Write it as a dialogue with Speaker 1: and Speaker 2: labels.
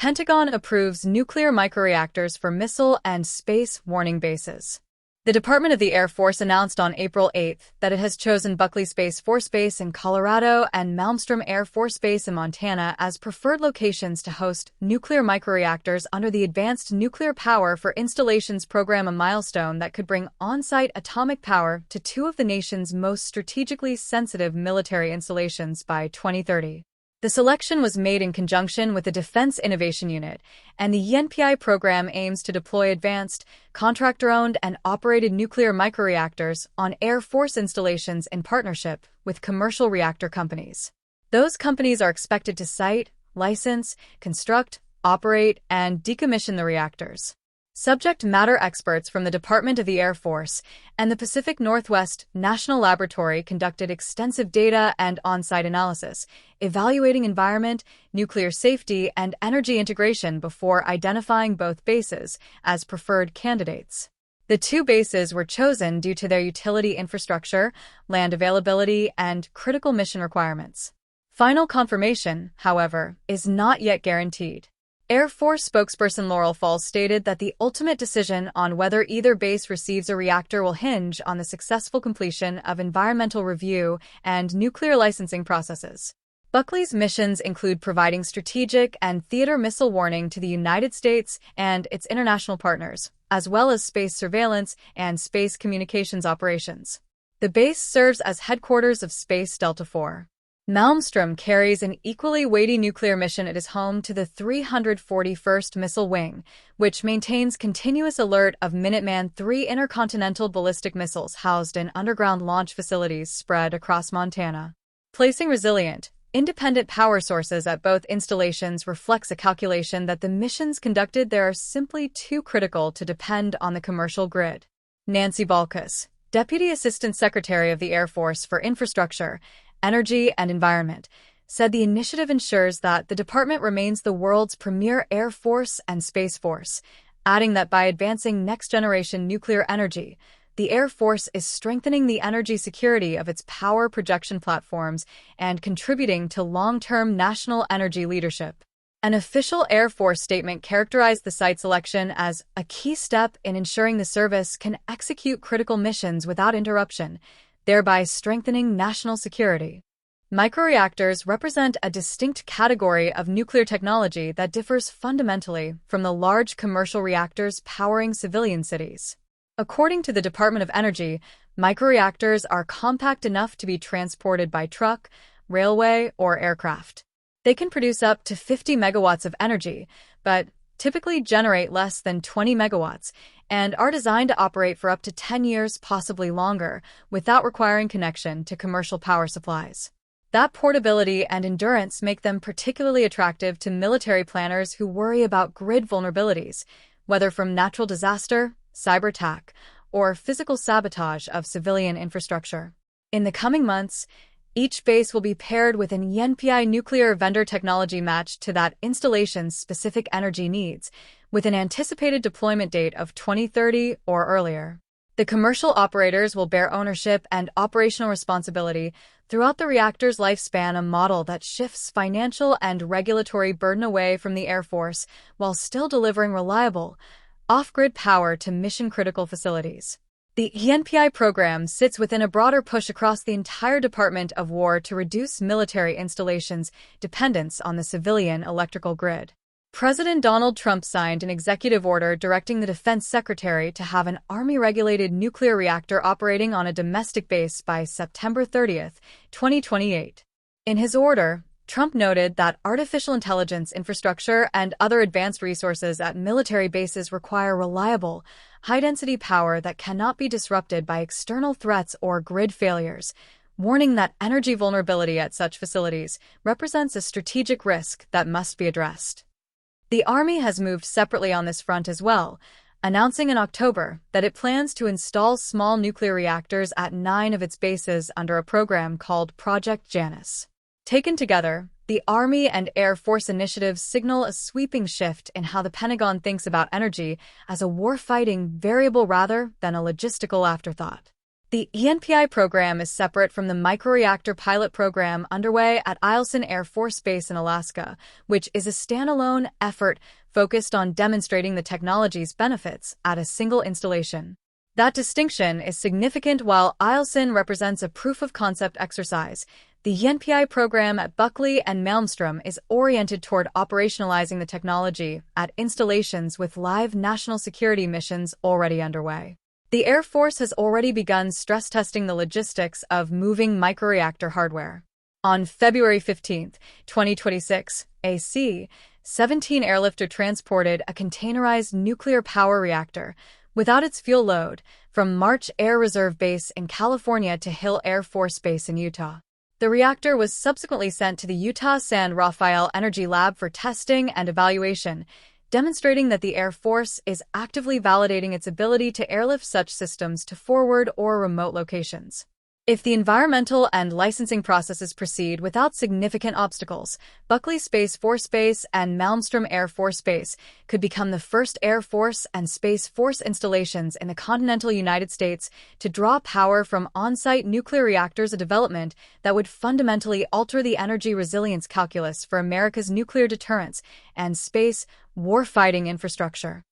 Speaker 1: Pentagon approves nuclear microreactors for missile and space warning bases. The Department of the Air Force announced on April 8 that it has chosen Buckley Space Force Base in Colorado and Malmstrom Air Force Base in Montana as preferred locations to host nuclear microreactors under the Advanced Nuclear Power for Installations Program, a milestone that could bring on-site atomic power to two of the nation's most strategically sensitive military installations by 2030. The selection was made in conjunction with the Defense Innovation Unit, and the ANPI program aims to deploy advanced, contractor-owned and operated nuclear microreactors on Air Force installations in partnership with commercial reactor companies. Those companies are expected to site, license, construct, operate, and decommission the reactors. Subject matter experts from the Department of the Air Force and the Pacific Northwest National Laboratory conducted extensive data and on-site analysis, evaluating environment, nuclear safety, and energy integration before identifying both bases as preferred candidates. The two bases were chosen due to their utility infrastructure, land availability, and critical mission requirements. Final confirmation, however, is not yet guaranteed. Air Force spokesperson Laurel Falls stated that the ultimate decision on whether either base receives a reactor will hinge on the successful completion of environmental review and nuclear licensing processes. Buckley's missions include providing strategic and theater missile warning to the United States and its international partners, as well as space surveillance and space communications operations. The base serves as headquarters of Space Delta IV. Malmstrom carries an equally weighty nuclear mission. It is home to the 341st Missile Wing, which maintains continuous alert of Minuteman III intercontinental ballistic missiles housed in underground launch facilities spread across Montana. Placing resilient, independent power sources at both installations reflects a calculation that the missions conducted there are simply too critical to depend on the commercial grid. Nancy Balkus, Deputy Assistant Secretary of the Air Force for Infrastructure, Energy and Environment, said the initiative ensures that the department remains the world's premier air force and space force, adding that by advancing next-generation nuclear energy, the Air Force is strengthening the energy security of its power projection platforms and contributing to long-term national energy leadership. An official Air Force statement characterized the site selection as a key step in ensuring the service can execute critical missions without interruption, thereby strengthening national security. Microreactors represent a distinct category of nuclear technology that differs fundamentally from the large commercial reactors powering civilian cities. According to the Department of Energy, microreactors are compact enough to be transported by truck, railway, or aircraft. They can produce up to 50 megawatts of energy, but typically generate less than 20 megawatts, and are designed to operate for up to 10 years, possibly longer, without requiring connection to commercial power supplies. That portability and endurance make them particularly attractive to military planners who worry about grid vulnerabilities, whether from natural disaster, cyber attack, or physical sabotage of civilian infrastructure. In the coming months, each base will be paired with an ANPI nuclear vendor technology matched to that installation's specific energy needs, with an anticipated deployment date of 2030 or earlier. The commercial operators will bear ownership and operational responsibility throughout the reactor's lifespan, a model that shifts financial and regulatory burden away from the Air Force while still delivering reliable, off-grid power to mission-critical facilities. The ANPI program sits within a broader push across the entire Department of War to reduce military installations' dependence on the civilian electrical grid. President Donald Trump signed an executive order directing the Defense Secretary to have an Army-regulated nuclear reactor operating on a domestic base by September 30, 2028. In his order, Trump noted that artificial intelligence infrastructure and other advanced resources at military bases require reliable, high-density power that cannot be disrupted by external threats or grid failures, warning that energy vulnerability at such facilities represents a strategic risk that must be addressed. The Army has moved separately on this front as well, announcing in October that it plans to install small nuclear reactors at 9 of its bases under a program called Project Janus. Taken together, the Army and Air Force initiatives signal a sweeping shift in how the Pentagon thinks about energy as a warfighting variable rather than a logistical afterthought. The ANPI program is separate from the microreactor pilot program underway at Eielson Air Force Base in Alaska, which is a standalone effort focused on demonstrating the technology's benefits at a single installation. That distinction is significant. While Eielson represents a proof-of-concept exercise, the ANPI program at Buckley and Malmstrom is oriented toward operationalizing the technology at installations with live national security missions already underway. The Air Force has already begun stress testing the logistics of moving microreactor hardware. On February 15, 2026, a C-17 airlifter transported a containerized nuclear power reactor without its fuel load from March Air Reserve Base in California to Hill Air Force Base in Utah. The reactor was subsequently sent to the Utah San Rafael Energy Lab for testing and evaluation, demonstrating that the Air Force is actively validating its ability to airlift such systems to forward or remote locations. If the environmental and licensing processes proceed without significant obstacles, Buckley Space Force Base and Malmstrom Air Force Base could become the first Air Force and Space Force installations in the continental United States to draw power from on-site nuclear reactors, a development that would fundamentally alter the energy resilience calculus for America's nuclear deterrence and space warfighting infrastructure.